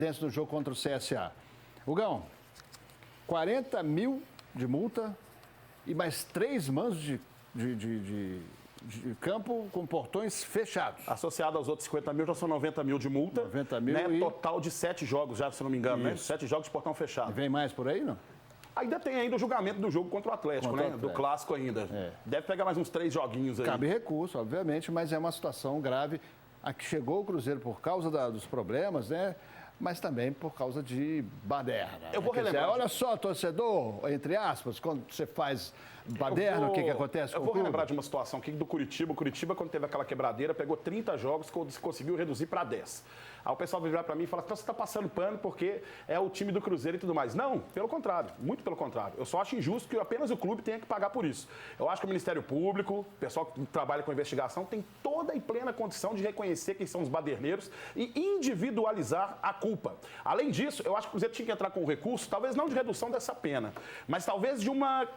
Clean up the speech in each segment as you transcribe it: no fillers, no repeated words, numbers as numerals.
dentro do jogo contra o CSA. Hugão, 40 mil de multa e mais 3 mandos de campo com portões fechados. Associado aos outros 50 mil, já são 90 mil de multa. 90 mil né? e... Total de 7 jogos já, se não me engano, né? 7 jogos de portão fechado. E vem mais por aí, não? Ainda tem ainda o julgamento do jogo contra o Atlético, né? Do clássico ainda. Deve pegar mais uns 3 joguinhos aí. Cabe recurso, obviamente, mas é uma situação grave. A que chegou o Cruzeiro por causa dos problemas, né? Mas também por causa de baderna. Eu vou relembrar. Olha só, torcedor, entre aspas, quando você faz baderna, o que acontece com o clube? Eu vou relembrar de uma situação aqui do Curitiba. O Curitiba, quando teve aquela quebradeira, pegou 30 jogos, conseguiu reduzir para 10. Aí o pessoal vai virar para mim e falar, então você está passando pano porque é o time do Cruzeiro e tudo mais. Não, pelo contrário, muito pelo contrário. Eu só acho injusto que apenas o clube tenha que pagar por isso. Eu acho que o Ministério Público, o pessoal que trabalha com investigação, tem toda e plena condição de reconhecer quem são os baderneiros e individualizar a culpa. Além disso, eu acho que o Cruzeiro tinha que entrar com um recurso, talvez não de redução dessa pena, mas talvez de uma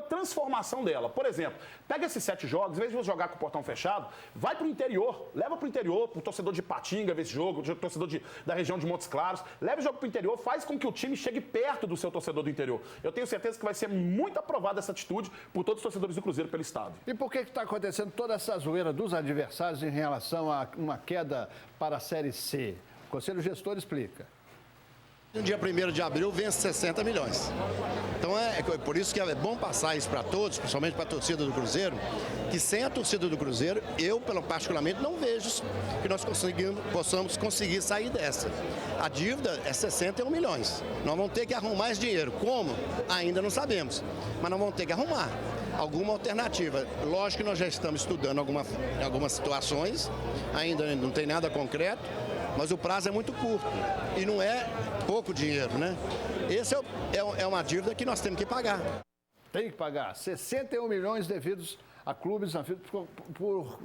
transformação dela. Por exemplo, pega esses 7 jogos, em vez de você jogar com o portão fechado, vai para o interior, leva para o interior, para o torcedor de Ipatinga ver esse jogo, o torcedor da região de Montes Claros, leva o jogo para o interior, faz com que o time chegue perto do seu torcedor do interior. Eu tenho certeza que vai ser muito aprovada essa atitude por todos os torcedores do Cruzeiro pelo Estado. E por que está acontecendo toda essa zoeira dos adversários em relação a uma queda para a Série C? O Conselho Gestor explica. No dia 1º de abril vence 60 milhões. Então é por isso que é bom passar isso para todos, principalmente para a torcida do Cruzeiro, que sem a torcida do Cruzeiro, eu particularmente não vejo que nós possamos conseguir sair dessa. A dívida é 61 milhões. Nós vamos ter que arrumar esse dinheiro. Como? Ainda não sabemos, mas nós vamos ter que arrumar alguma alternativa. Lógico que nós já estamos estudando algumas situações, ainda não tem nada concreto, mas o prazo é muito curto e não é pouco dinheiro, né? Esse é uma dívida que nós temos que pagar. Tem que pagar 61 milhões devidos a clubes por...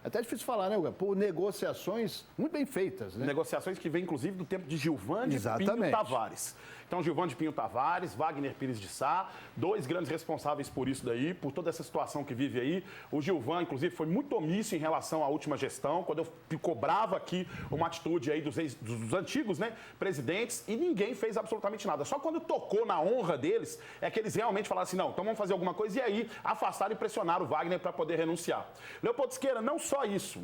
É até difícil falar, né, Hugo? Por negociações muito bem feitas, né? Negociações que vêm, inclusive, do tempo de Gilvande Pinho Tavares. Então, Gilvande Pinho Tavares, Wagner Pires de Sá, 2 grandes responsáveis por isso daí, por toda essa situação que vive aí. O Gilvan, inclusive, foi muito omisso em relação à última gestão, quando eu cobrava aqui uma atitude aí dos antigos, né, presidentes, e ninguém fez absolutamente nada. Só quando tocou na honra deles, é que eles realmente falaram assim, não, então vamos fazer alguma coisa, e aí afastaram e pressionaram o Wagner para poder renunciar. Leopoldo Siqueira, não só isso,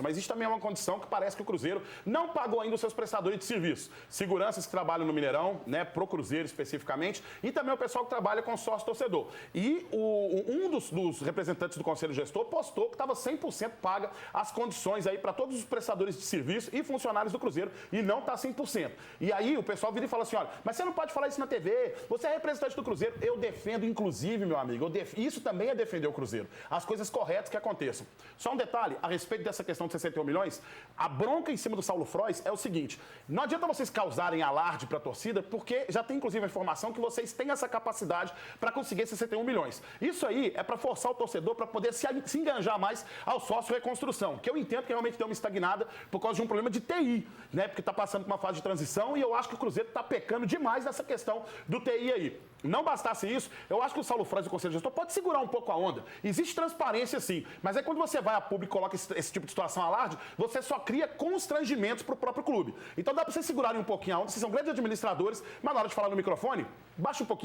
mas existe também uma condição que parece que o Cruzeiro não pagou ainda os seus prestadores de serviço. Seguranças que trabalham no Mineirão, né, pro Cruzeiro especificamente, e também o pessoal que trabalha com sócio-torcedor. E um dos representantes do Conselho Gestor postou que estava 100% paga as condições aí para todos os prestadores de serviço e funcionários do Cruzeiro, e não está 100%. E aí o pessoal vira e fala assim, olha, mas você não pode falar isso na TV, você é representante do Cruzeiro. Eu defendo, inclusive, meu amigo, isso também é defender o Cruzeiro. As coisas corretas que aconteçam. Só um detalhe, a respeito dessa questão de 61 milhões, a bronca em cima do Saulo Frois é o seguinte, não adianta vocês causarem alarde para a torcida, porque já tem, inclusive, a informação que vocês têm essa capacidade para conseguir 61 milhões. Isso aí é para forçar o torcedor para poder se enganjar mais ao sócio-reconstrução, que eu entendo que realmente deu uma estagnada por causa de um problema de TI, né? Porque está passando por uma fase de transição e eu acho que o Cruzeiro está pecando demais nessa questão do TI aí. Não bastasse isso, eu acho que o Saulo Frois do Conselho Gestor pode segurar um pouco a onda. Existe transparência, sim, mas é quando você vai a público e coloca esse tipo de situação alarde, você só cria constrangimentos para o próprio clube. Então dá para vocês segurarem um pouquinho a onda, vocês são grandes administradores, mas na hora de falar no microfone, baixa um pouquinho.